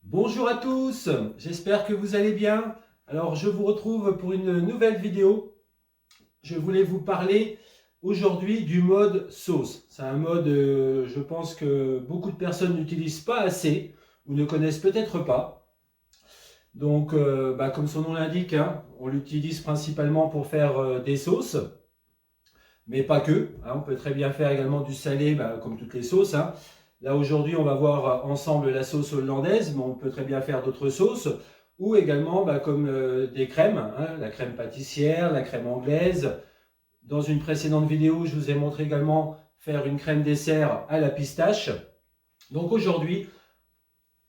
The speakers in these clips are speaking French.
Bonjour à tous, j'espère que vous allez bien. Alors je vous retrouve pour une nouvelle vidéo. Je voulais vous parler aujourd'hui du mode sauce. C'est un mode, je pense que beaucoup de personnes n'utilisent pas assez ou ne connaissent peut-être pas. Donc comme son nom l'indique, hein, on l'utilise principalement pour faire des sauces, mais pas que, hein. On peut très bien faire également du salé, comme toutes les sauces, hein. Là aujourd'hui, on va voir ensemble la sauce hollandaise, mais on peut très bien faire d'autres sauces, ou également comme des crèmes, hein, la crème pâtissière, la crème anglaise. Dans une précédente vidéo, je vous ai montré également faire une crème dessert à la pistache. Donc aujourd'hui,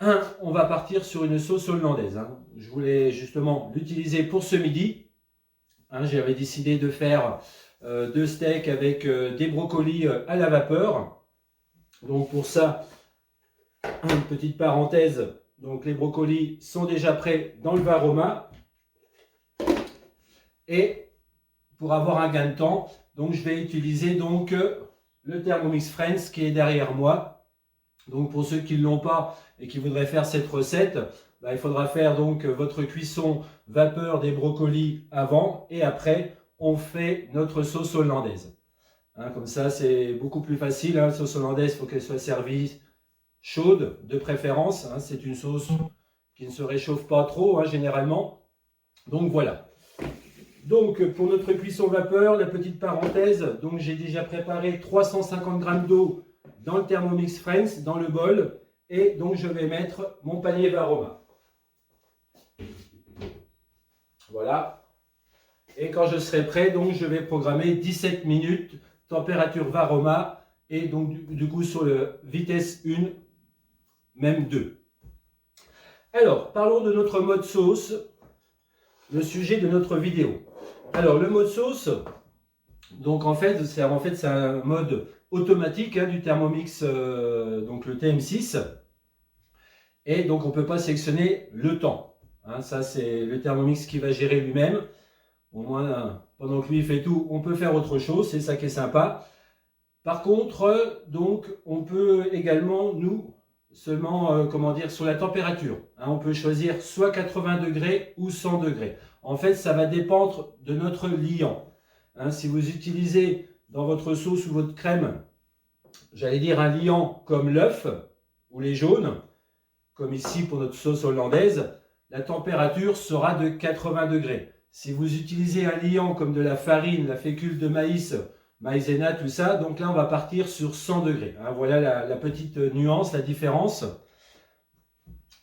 on va partir sur une sauce hollandaise, hein. Je voulais justement l'utiliser pour ce midi, hein. J'avais décidé de faire deux steaks avec des brocolis à la vapeur. Donc pour ça, une petite parenthèse, donc les brocolis sont déjà prêts dans le Varoma. Et pour avoir un gain de temps, donc je vais utiliser donc le Thermomix Friends qui est derrière moi. Donc pour ceux qui ne l'ont pas et qui voudraient faire cette recette, il faudra faire donc votre cuisson vapeur des brocolis avant et après on fait notre sauce hollandaise. Hein, comme ça c'est beaucoup plus facile, hein. La sauce hollandaise, il faut qu'elle soit servie chaude de préférence, hein. C'est une sauce qui ne se réchauffe pas trop, hein, généralement. Donc voilà. Donc pour notre cuisson vapeur, la petite parenthèse, donc j'ai déjà préparé 350 g d'eau dans le Thermomix Friends, dans le bol, et donc je vais mettre mon panier Varoma. Voilà. Et quand je serai prêt, donc je vais programmer 17 minutes, température Varoma, et donc du coup sur le vitesse 1, même 2. Alors, parlons de notre mode sauce, le sujet de notre vidéo. Alors, le mode sauce, donc en fait, c'est un mode automatique, hein, du Thermomix, donc le TM6. Et donc, on ne peut pas sélectionner le temps. Hein, ça, c'est le Thermomix qui va gérer lui-même. Au moins, pendant que lui fait tout, on peut faire autre chose. C'est ça qui est sympa. Par contre, donc, on peut également, nous, seulement, sur la température. Hein, on peut choisir soit 80 degrés ou 100 degrés. En fait, ça va dépendre de notre liant. Hein, si vous utilisez dans votre sauce ou votre crème, j'allais dire un liant comme l'œuf ou les jaunes, comme ici pour notre sauce hollandaise, la température sera de 80 degrés. Si vous utilisez un liant comme de la farine, la fécule de maïs, maïzena, tout ça, donc là on va partir sur 100 degrés. Hein, voilà la petite nuance, la différence.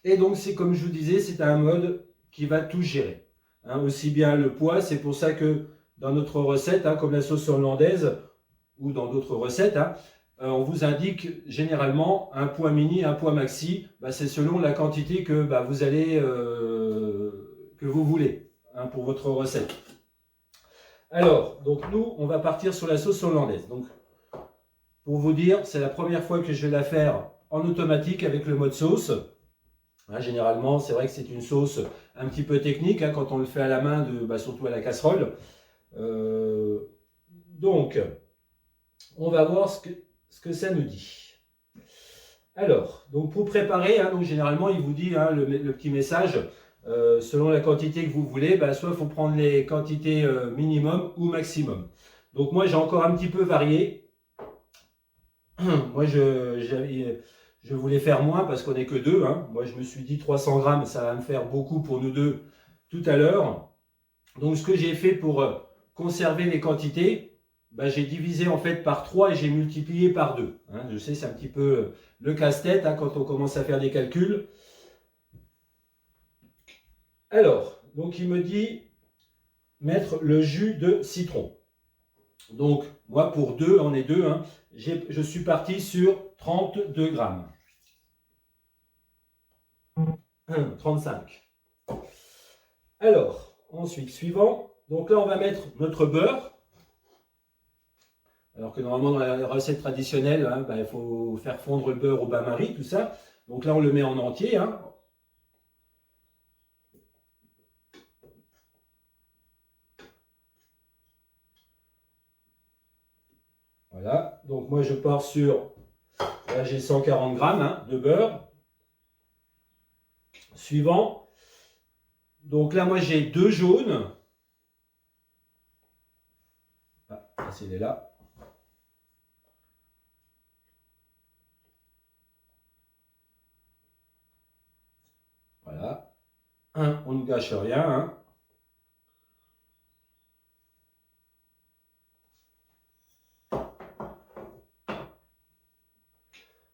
Et donc c'est comme je vous disais, c'est un mode qui va tout gérer. Hein, aussi bien le poids, c'est pour ça que dans notre recette, hein, comme la sauce hollandaise ou dans d'autres recettes, hein, on vous indique généralement un poids mini, un poids maxi. C'est selon la quantité que vous allez que vous voulez, hein, pour votre recette. Alors, donc nous, on va partir sur la sauce hollandaise. Donc, pour vous dire, c'est la première fois que je vais la faire en automatique avec le mode sauce. Hein, généralement, c'est vrai que c'est une sauce un petit peu technique, hein, quand on le fait à la main, surtout à la casserole. Donc, on va voir ce que ça nous dit. Alors, donc pour préparer, hein, donc généralement, il vous dit, hein, le petit message, selon la quantité que vous voulez, soit il faut prendre les quantités minimum ou maximum. Donc moi, j'ai encore un petit peu varié. Moi, je voulais faire moins parce qu'on n'est que deux, hein. Moi, je me suis dit 300 grammes, ça va me faire beaucoup pour nous deux tout à l'heure. Donc, ce que j'ai fait pour conserver les quantités, j'ai divisé en fait par 3 et j'ai multiplié par 2. Hein. Je sais, c'est un petit peu le casse-tête, hein, quand on commence à faire des calculs. Alors, donc il me dit mettre le jus de citron. Donc, moi, pour deux, on est deux, hein, je suis parti sur 32 grammes. 35. Alors, ensuite, suivant. Donc là, on va mettre notre beurre. Alors que normalement, dans la recette traditionnelle, hein, il faut faire fondre le beurre au bain-marie, tout ça. Donc là, on le met en entier, hein. Voilà. Donc moi, je pars sur... Là, j'ai 140 grammes, hein, de beurre. Suivant. Donc là, moi, j'ai 2 jaunes. Ah, c'est là. Voilà. On ne gâche rien. Hein.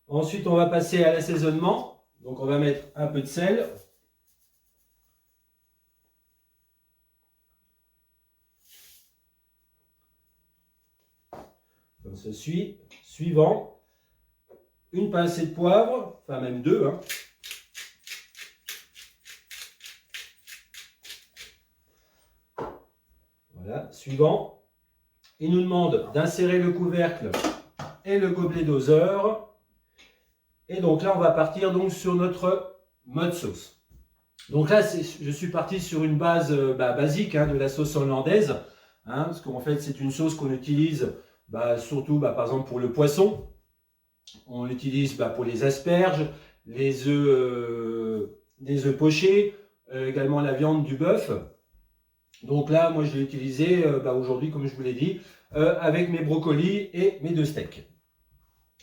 Ensuite, on va passer à l'assaisonnement. Donc, on va mettre un peu de sel. Comme ceci. Suivant. Une pincée de poivre, enfin même 2. Hein. Voilà. Suivant. Il nous demande d'insérer le couvercle et le gobelet doseur. Et donc là, on va partir donc sur notre mode sauce. Donc là, je suis parti sur une base basique hein, de la sauce hollandaise. Hein, parce qu'en fait, c'est une sauce qu'on utilise surtout par exemple pour le poisson. On l'utilise pour les asperges, les œufs pochés, également la viande du bœuf. Donc là, moi, je l'ai utilisé aujourd'hui, comme je vous l'ai dit, avec mes brocolis et mes 2 steaks.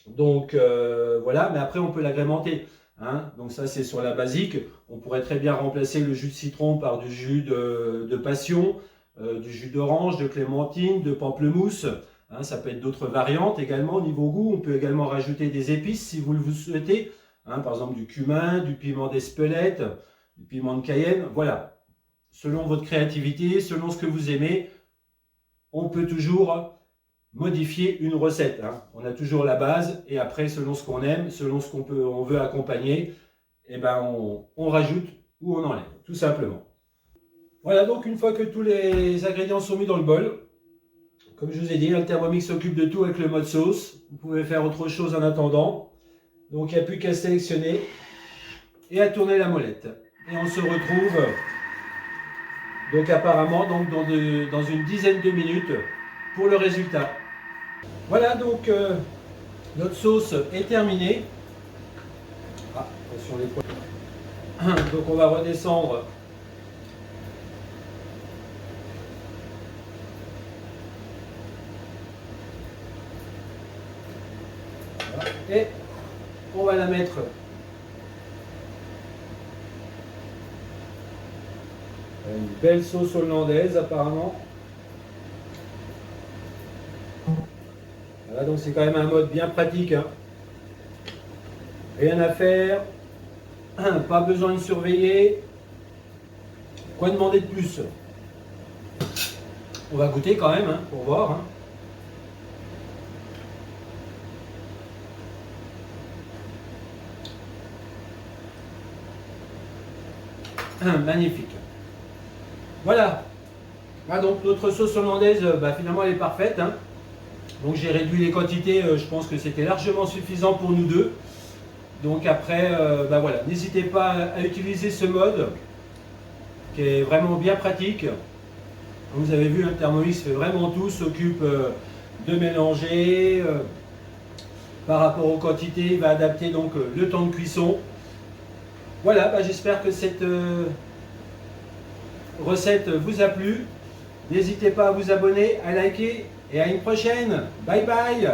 Donc voilà, mais après on peut l'agrémenter. Hein. Donc ça c'est sur la basique. On pourrait très bien remplacer le jus de citron par du jus de passion, du jus d'orange, de clémentine, de pamplemousse. Hein, ça peut être d'autres variantes également au niveau goût. On peut également rajouter des épices si vous le souhaitez. Hein, par exemple du cumin, du piment d'Espelette, du piment de Cayenne. Voilà. Selon votre créativité, selon ce que vous aimez, on peut toujours modifier une recette. Hein. On a toujours la base et après, selon ce qu'on aime, selon ce on veut accompagner, on rajoute ou on enlève, tout simplement. Voilà, donc une fois que tous les ingrédients sont mis dans le bol, comme je vous ai dit, le Thermomix s'occupe de tout avec le mode sauce. Vous pouvez faire autre chose en attendant. Donc il n'y a plus qu'à sélectionner et à tourner la molette. Et on se retrouve donc apparemment dans une dizaine de minutes pour le résultat. Voilà, donc notre sauce est terminée. Ah, attention les poils. Donc on va redescendre. Voilà. Et on va la mettre une belle sauce hollandaise apparemment. Voilà, donc c'est quand même un mode bien pratique. Hein. Rien à faire. Pas besoin de surveiller. Quoi demander de plus? On va goûter quand même, hein, pour voir. Hein. Magnifique. Voilà. Ah, donc notre sauce hollandaise, finalement elle est parfaite. Hein. Donc j'ai réduit les quantités, je pense que c'était largement suffisant pour nous deux. Donc après, voilà, n'hésitez pas à utiliser ce mode qui est vraiment bien pratique. Comme vous avez vu, le Thermomix fait vraiment tout, s'occupe de mélanger. Par rapport aux quantités, il va adapter donc le temps de cuisson. Voilà, j'espère que cette recette vous a plu. N'hésitez pas à vous abonner, à liker et à une prochaine. Bye bye.